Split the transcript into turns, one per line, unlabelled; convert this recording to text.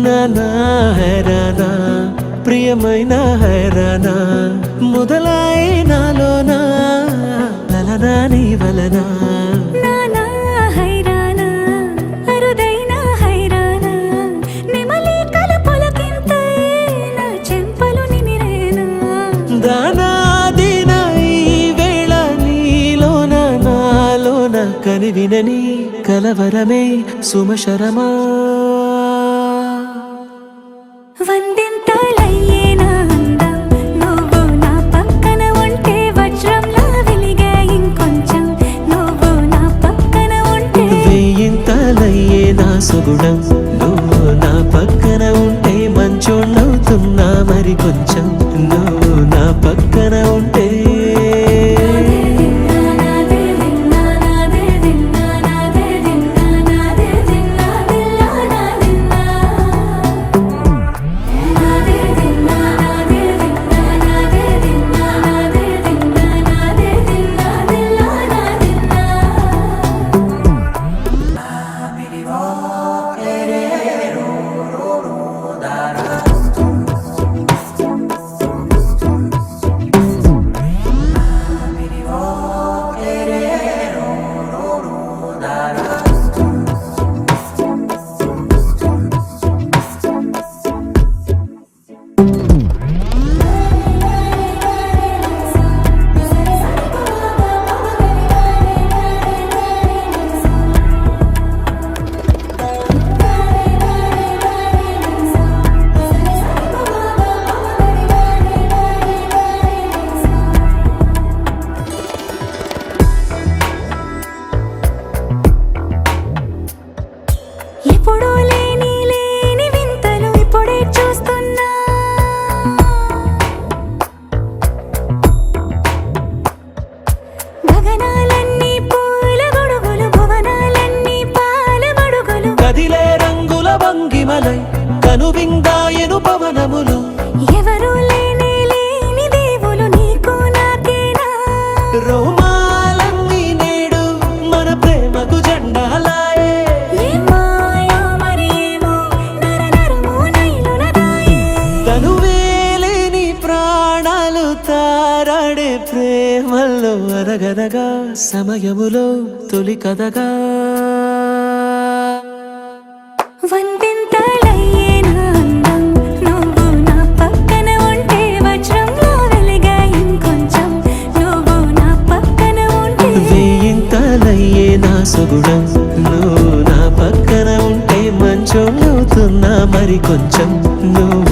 నానా హైరానా ప్రియమైన హైరానా మొదలై నాలోనా లలనా నీ వలనా
నానా హైరానా అరుదైన హైరానా నెమలి కలపలకింతై నా చెంపలు నిమిరేనా
దానా దినా ఈ వేళ నీలోన నాలోన కనివినని కలవరమే సుమశరమా
వందింతలయ్యేనా అందం నువ్వు నా పక్కన ఉంటే వజ్రంలా వెలిగే ఇంకొంచెం నువ్వు నా పక్కన ఉంటే
వెయ్యింతలయ్యే నా సుగుణం నువ్వు నా పక్కన ఉంటే మంచోళ్ళవుతున్నా మరి కొంచెం నువ్వు నా పక్కన ఉంటే
ఎప్పుడూ లేని వింతలు ఇప్పుడే చూస్తున్నా గగనాలన్నీ పూల గొడుగులు భువనాలన్నీ పాల గొడుగులు
కదిలే రంగుల భంగిమలై కనువిందాయను పవనములు
ఎవరూ లేని దేవులు నీకు నాకేనా
రోమాలన్నీ నేడు మన ప్రేమకు జెండాలాయే
ఏమాయో మరేమో నరనరమో నైలునదాయే
తనువేలేని ప్రాణాలు తారాడే ప్రేమల్లో అరగనగా సమయములో తొలి కథగా
వందింతలయ్యేనా అందం నువ్వు నా పక్కన ఉంటే వజ్రంలా వెలిగే ఇంకొంచెం నువ్వు నా పక్కన ఉంటే
వెయ్యింతలయ్యే నా సుగుణం నువ్వు నా పక్కన ఉంటే మంచోళ్ళవుతున్నా మరి కొంచెం నువ్వు